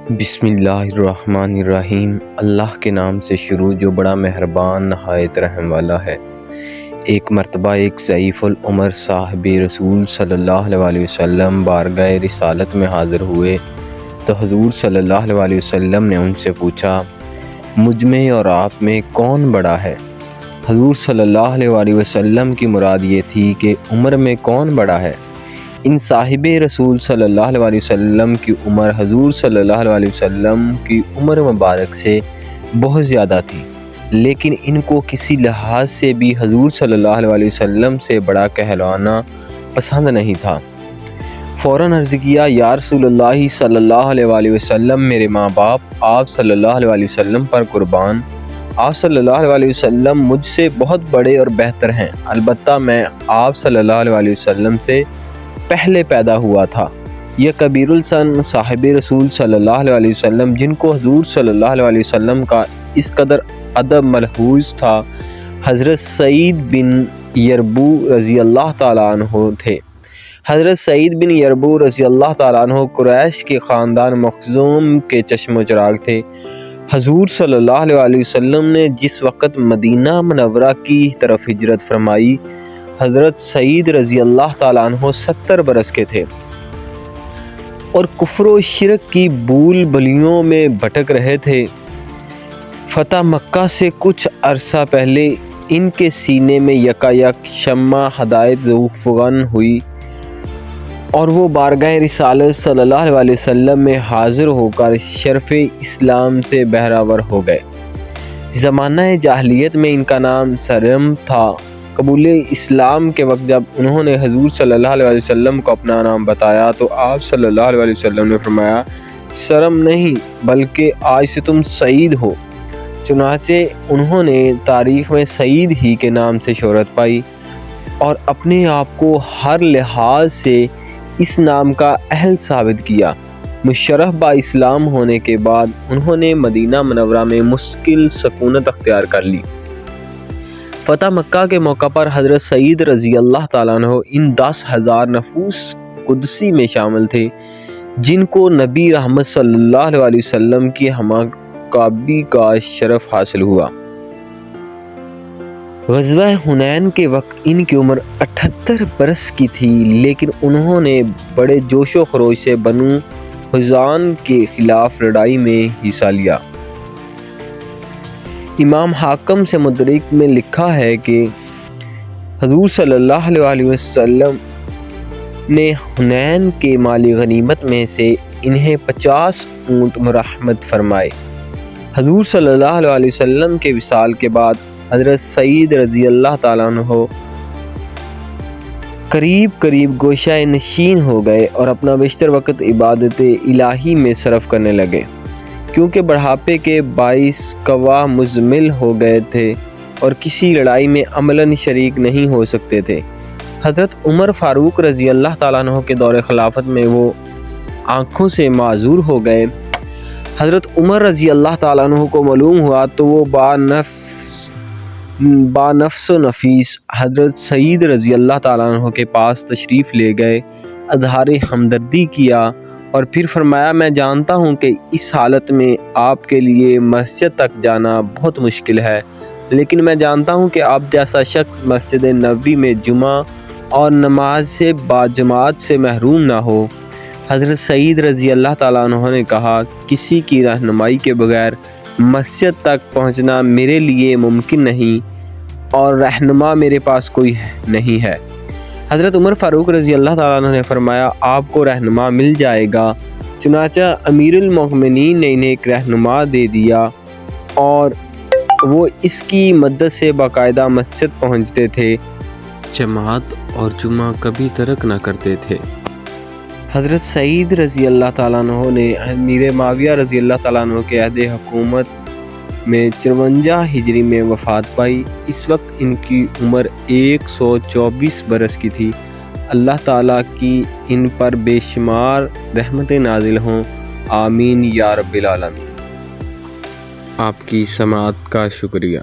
بسم اللہ الرحمن الرحیم۔ اللہ کے نام سے شروع جو بڑا مہربان نہایت رحم والا ہے۔ ایک مرتبہ ایک ضعیف العمر صاحب رسول صلی اللہ علیہ وسلم بارگاہ رسالت میں حاضر ہوئے تو حضور صلی اللہ علیہ وسلم نے ان سے پوچھا، مجھ میں اور آپ میں کون بڑا ہے؟ حضور صلی اللہ علیہ وسلم کی مراد یہ تھی کہ عمر میں کون بڑا ہے؟ ان صاحب رسول صلی اللہ علیہ وسلم کی عمر حضور صلی اللہ علیہ وسلم کی عمر مبارک سے بہت زیادہ تھی، لیکن ان کو کسی لحاظ سے بھی حضور صلی اللہ علیہ وسلم سے بڑا کہلانا پسند نہیں تھا۔ فوراً عرض کیا، یا رسول اللہ صلی اللہ علیہ وسلم، میرے ماں باپ آپ صلی اللہ علیہ وسلم پر قربان، آپ صلی اللہ علیہ وسلم مجھ سے بہت بڑے اور بہتر ہیں، البتہ میں آپ صلی اللہ علیہ وسلم سے پہلے پیدا ہوا تھا۔ یہ کبیر السن صاحب رسول صلی اللہ علیہ وسلم، جن کو حضور صلی اللہ علیہ وسلم کا اس قدر ادب ملحوظ تھا، حضرت سعید بن یربو رضی اللہ تعالیٰ عنہ تھے۔ حضرت سعید بن یربو رضی اللہ تعالیٰ عنہ قریش کے خاندان مخزوم کے چشم و چراغ تھے۔ حضور صلی اللہ علیہ وسلم نے جس وقت مدینہ منورہ کی طرف ہجرت فرمائی، حضرت سعید رضی اللہ تعالیٰ عنہ 70 برس کے تھے اور کفر و شرک کی بول بلیوں میں بھٹک رہے تھے۔ فتح مکہ سے کچھ عرصہ پہلے ان کے سینے میں یکایک شمع ہدایت ذوفغن ہوئی اور وہ بارگاہ رسالت صلی اللہ علیہ وسلم میں حاضر ہو کر شرف اسلام سے بہرور ہو گئے۔ زمانہ جاہلیت میں ان کا نام سرم تھا۔ قبول اسلام کے وقت جب انہوں نے حضور صلی اللہ علیہ وسلم کو اپنا نام بتایا تو آپ صلی اللہ علیہ وسلم نے فرمایا، سرم نہیں بلکہ آج سے تم سعید ہو۔ چنانچہ انہوں نے تاریخ میں سعید ہی کے نام سے شہرت پائی اور اپنے آپ کو ہر لحاظ سے اس نام کا اہل ثابت کیا۔ مشرف با اسلام ہونے کے بعد انہوں نے مدینہ منورہ میں مستقل سکونت اختیار کر لی۔ فتح مکہ کے موقع پر حضرت سعید رضی اللہ تعالیٰ عنہ ان 10,000 نفوس قدسی میں شامل تھے جن کو نبی رحمت صلی اللہ علیہ وسلم کی ہمکابی کا شرف حاصل ہوا۔ غزوہ حنین کے وقت ان کی عمر 78 برس کی تھی، لیکن انہوں نے بڑے جوش و خروش سے بنو حزان کے خلاف لڑائی میں حصہ لیا۔ امام حاکم سے مدرک میں لکھا ہے کہ حضور صلی اللہ علیہ وسلم نے حنین کے مالی غنیمت میں سے انہیں 50 اونٹ مرحمت فرمائے۔ حضور صلی اللہ علیہ وسلم کے وصال کے بعد حضرت سعید رضی اللہ تعالیٰ عنہ قریب گوشہ نشین ہو گئے اور اپنا بیشتر وقت عبادت الہی میں صرف کرنے لگے، کیونکہ بڑھاپے کے باعث قوا مزمل ہو گئے تھے اور کسی لڑائی میں عملاً شریک نہیں ہو سکتے تھے۔ حضرت عمر فاروق رضی اللہ تعالیٰ عنہ کے دور خلافت میں وہ آنکھوں سے معذور ہو گئے۔ حضرت عمر رضی اللہ تعالیٰ عنہ کو معلوم ہوا تو وہ با نفس و نفیس حضرت سعید رضی اللہ تعالیٰ عنہ کے پاس تشریف لے گئے، اظہار ہمدردی کیا اور پھر فرمایا، میں جانتا ہوں کہ اس حالت میں آپ کے لیے مسجد تک جانا بہت مشکل ہے، لیکن میں جانتا ہوں کہ آپ جیسا شخص مسجد نبوی میں جمعہ اور نماز سے باجماعت سے محروم نہ ہو۔ حضرت سعید رضی اللہ تعالیٰ عنہ نے کہا، کسی کی رہنمائی کے بغیر مسجد تک پہنچنا میرے لیے ممکن نہیں اور رہنما میرے پاس کوئی نہیں ہے۔ حضرت عمر فاروق رضی اللہ تعالیٰ عنہ نے فرمایا، آپ کو رہنما مل جائے گا۔ چنانچہ امیر المومنین نے انہیں ایک رہنما دے دیا اور وہ اس کی مدد سے باقاعدہ مسجد پہنچتے تھے، جماعت اور جمعہ کبھی ترک نہ کرتے تھے۔ حضرت سعید رضی اللہ تعالیٰ عنہ نے امیر معاویہ رضی اللہ تعالیٰ عنہ کے عہد حکومت میں 53 ہجری میں وفات پائی۔ اس وقت ان کی عمر 124 برس کی تھی۔ اللہ تعالیٰ کی ان پر بے شمار رحمتیں نازل ہوں، آمین یا رب العالمین۔ آپ کی سماعت کا شکریہ۔